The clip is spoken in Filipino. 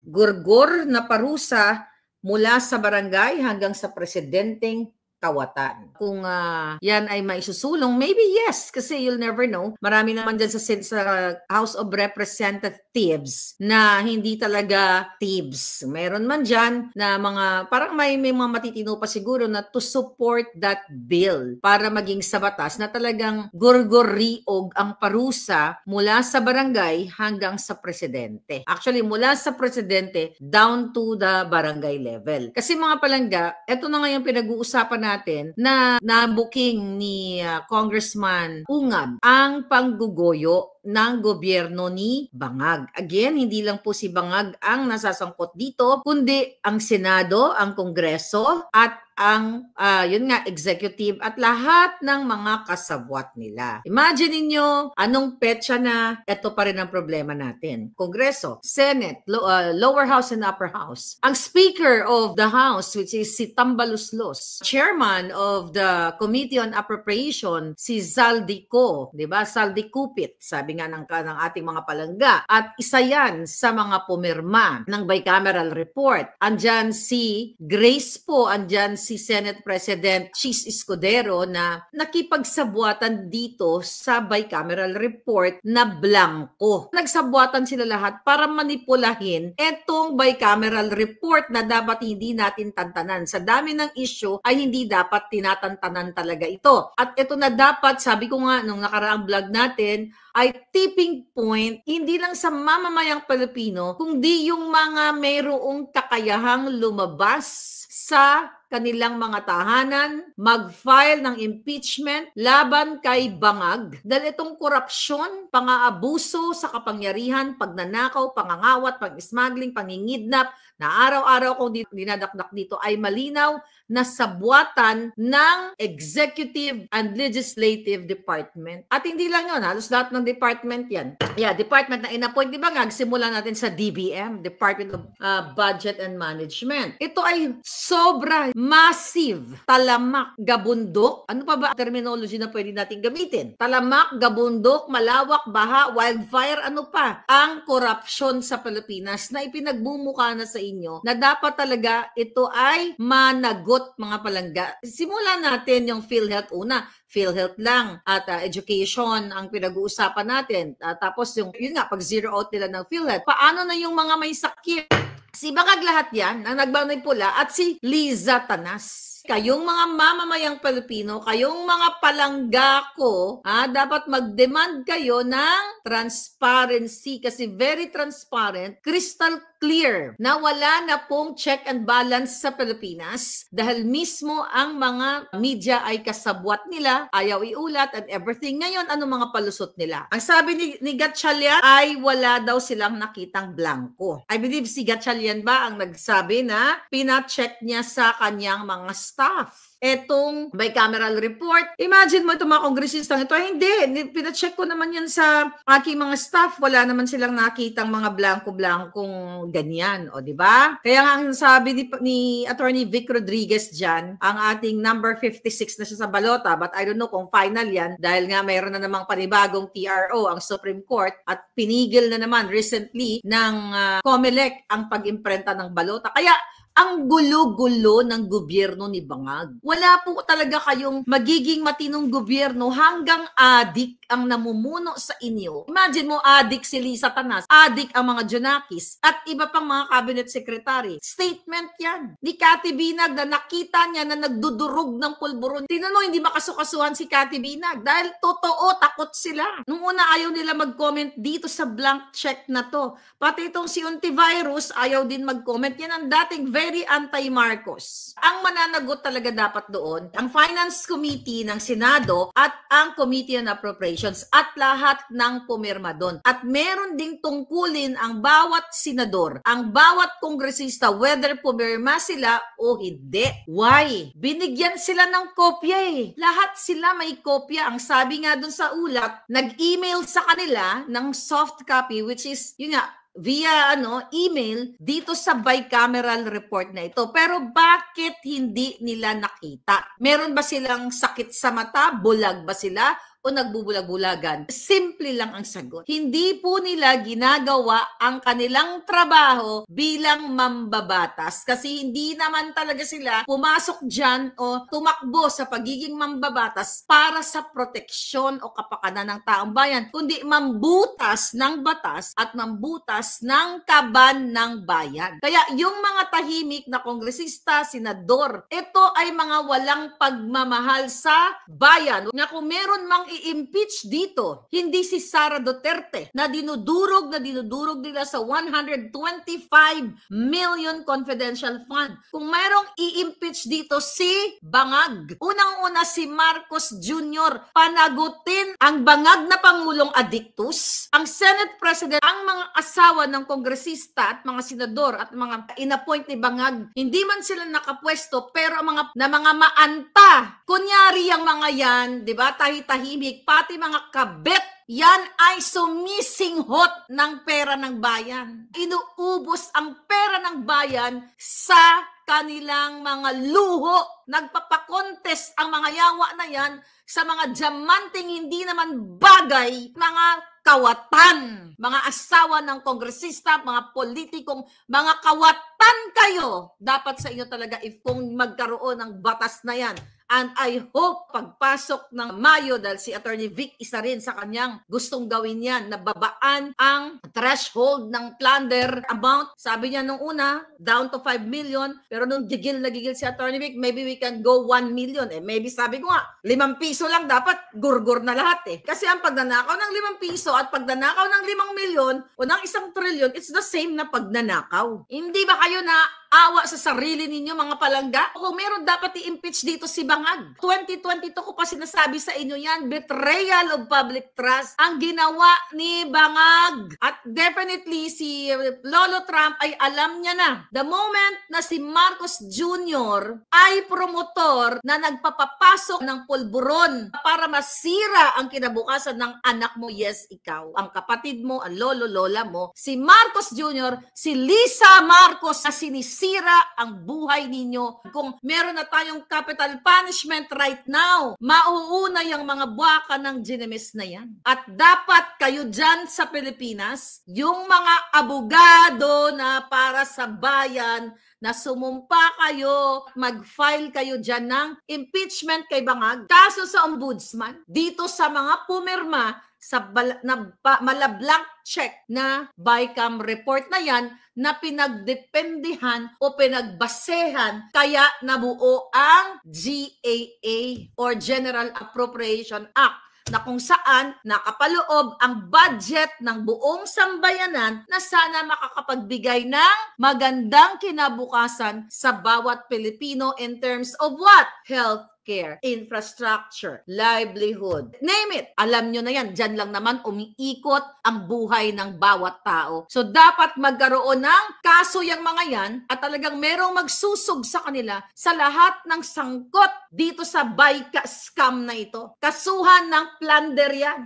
gurgur na parusa mula sa barangay hanggang sa presidenteng kawatan. Kung yan ay maisusulong, maybe yes, kasi you'll never know. Marami naman dyan sa House of Representatives na hindi talaga thieves. Meron man dyan na mga, parang may mga matitino pa siguro na to support that bill para maging sa batas na talagang gurguriog ang parusa mula sa barangay hanggang sa presidente. Actually, mula sa presidente down to the barangay level. Kasi mga palangga, eto na ngayon pinag-uusapan natin na na-booking ni Congressman Ungab ang panggugoyo ng gobyerno ni Bangag. Again, hindi lang po si Bangag ang nasasangkot dito, kundi ang Senado, ang Kongreso, at ang yun nga, executive at lahat ng mga kasabwat nila. Imagine niyo anong petsa na ito pa rin ang problema natin. Kongreso, Senate, lower house and upper house. Ang Speaker of the House, which is si Tambaluslos, Chairman of the Committee on Appropriation, si Zaldico, di ba? Zaldicupit, sabi nga ng ating mga palangga. At isa yan sa mga pumirma ng bicameral report. Andyan si Grace po, andyan si Senate President Chis Escudero na nakipagsabuatan dito sa bicameral report na blanco. Nagsabuatan sila lahat para manipulahin etong bicameral report na dapat hindi natin tantanan. Sa dami ng issue ay hindi dapat tinatantanan talaga ito. At ito na dapat, sabi ko nga nung nakaraang vlog natin, ay tipping point hindi lang sa mamamayang Pilipino, kundi yung mga mayroong kakayahang lumabas sa kanilang mga tahanan, mag-file ng impeachment laban kay Bangag dahil itong korupsyon, pang-aabuso sa kapangyarihan, pagnanakaw, pangangawat, pang-smuggling, pangingidnap na araw-araw kung dinadakdak dito ay malinaw na sabuatan ng executive and legislative department. At hindi lang yun, halos lahat ng department yan. Yeah, department na inappoint, di ba nga, simula natin sa DBM, Department of Budget and Management. Ito ay sobra, massive, talamak, gabundok. Ano pa ba terminology na pwede natin gamitin? Talamak, gabundok, malawak, baha, wildfire, ano pa? Ang korupsyon sa Pilipinas na ipinagbumuka na sa inyo na dapat talaga ito ay managot mga palangga. Simulan natin yung PhilHealth una. PhilHealth lang at education ang pinag-uusapan natin. Tapos yun nga, pag zero out nila ng PhilHealth, paano na yung mga may sakit? Si Bangag lahat yan, ang nagbanipula, at si Liza Tanas. Kayong mga mamamayang Pilipino, kayong mga palangga ko, dapat mag-demand kayo ng transparency kasi very transparent, crystal clear na wala na pong check and balance sa Pilipinas dahil mismo ang mga media ay kasabwat nila, ayaw iulat and everything. Ngayon, ano mga palusot nila? Ang sabi ni Gatchalian ay wala daw silang nakitang blanco. I believe si Gatchalian ba ang nagsabi na pina-check niya sa kanyang mga staff etong bicameral report. Imagine mo itong mga kongresistang ito, hindi, pina-check ko naman yan sa aking mga staff, wala naman silang nakitang mga blanco-blankong ganyan, o di ba? Kaya nga ang sabi ni Attorney Vic Rodriguez dyan, ang ating number 56 na siya sa balota, but I don't know kung final yan, dahil nga mayroon na namang panibagong TRO ang Supreme Court at pinigil na naman recently ng COMELEC ang pag-imprenta ng balota. Kaya ang gulo-gulo ng gobyerno ni Bangag. Wala po talaga kayong magiging matinong gobyerno hanggang adik ang namumuno sa inyo. Imagine mo, adik si Liza Tanas, adik ang mga Jonakis, at iba pang mga cabinet secretary. Statement yan. Ni Cathy Binag na nakita niya na nagdudurog ng pulburon. Tingnan mo, hindi makasukasuhan si Cathy Binag dahil totoo, takot sila. Nung una, ayaw nila mag-comment dito sa blank check na to. Pati itong si Untivirus, ayaw din mag-comment. Yan ang dating very anti-Marcos. Ang mananagot talaga dapat doon, ang Finance Committee ng Senado at ang Committee on Appropriations at lahat ng pumirma doon. At meron ding tungkulin ang bawat senador, ang bawat kongresista, whether pumirma sila o hindi. Why? Binigyan sila ng kopya eh. Lahat sila may kopya. Ang sabi nga doon sa ulat, nag-email sa kanila ng soft copy, which is, yun nga, via email dito sa bicameral report na ito. Pero bakit hindi nila nakita? Meron ba silang sakit sa mata? Bulag ba sila? o nagbubulag-bulagan? Simple lang ang sagot. Hindi po nila ginagawa ang kanilang trabaho bilang mambabatas kasi hindi naman talaga sila pumasok dyan o tumakbo sa pagiging mambabatas para sa proteksyon o kapakanan ng taong bayan, kundi mambutas ng batas at mambutas ng kaban ng bayan. Kaya yung mga tahimik na kongresista, senador, ito ay mga walang pagmamahal sa bayan. Nga kung meron mang i-impeach dito, hindi si Sara Duterte na dinudurog nila sa 125 million confidential fund. Kung mayroong i-impeach dito si Bangag. Unang-una si Marcos Jr. Panagutin ang bangag na Pangulong Adictus, ang Senate President, ang mga asawa ng kongresista at mga senador at mga inappoint ni Bangag. Hindi man sila nakapwesto pero mga maanta. Kunyari ang mga yan, di ba? Tahimik, pati mga kabet, yan ay sumisinghot ng pera ng bayan. Inuubos ang pera ng bayan sa kanilang mga luho. Nagpapakontest ang mga yawa na yan sa mga diamanting hindi naman bagay, mga kawatan, mga asawa ng kongresista, mga politikong, mga kawatan kayo. Dapat sa inyo talaga kung magkaroon ng batas na yan. And I hope pagpasok ng Mayo, dahil si Attorney Vic isa rin sa kanyang gustong gawin yan, na babaan ang threshold ng plunder amount. Sabi niya nung una, down to 5 million. Pero nung gigil si Attorney Vic, maybe we can go 1 million. Maybe sabi ko nga, 5 piso lang dapat, gurgur na lahat . Kasi ang pagnanakaw ng 5 piso at pagnanakaw ng 5 milyon o ng 1 trilyon, it's the same na pagnanakaw. Hindi ba kayo na awa sa sarili ninyo, mga palangga? Kung meron dapat i-impeach dito si Bangag. 2022 ko pa sinasabi sa inyo yan, betrayal of public trust ang ginawa ni Bangag. At definitely si Lolo Trump ay alam niya na. The moment na si Marcos Jr. ay promotor na nagpapapasok ng pulburon para masira ang kinabukasan ng anak mo, yes, ikaw, ang kapatid mo, ang lolo-lola mo, si Marcos Jr., si Lisa Marcos na sinisira ang buhay ninyo. Kung meron na tayong capital punishment right now, mauuna yung mga buwaka ng ginemis na yan. At dapat kayo dyan sa Pilipinas, yung mga abogado na para sa bayan, na sumumpa kayo, mag-file kayo dyan ng impeachment kay Bangag, kaso sa ombudsman, dito sa mga pumirma sa malablank check na BICAM report na yan na pinagdependihan o pinagbasehan kaya nabuo ang GAA or General Appropriation Act, na kung saan nakapaloob ang budget ng buong sambayanan na sana makakapagbigay ng magandang kinabukasan sa bawat Pilipino in terms of what? Health care, infrastructure, livelihood, name it. Alam nyo na yan, dyan lang naman umiikot ang buhay ng bawat tao. So dapat magkaroon ng kaso yung mga yan at talagang merong magsusog sa kanila sa lahat ng sangkot dito sa BICA scam na ito. Kasuhan ng plunder yan.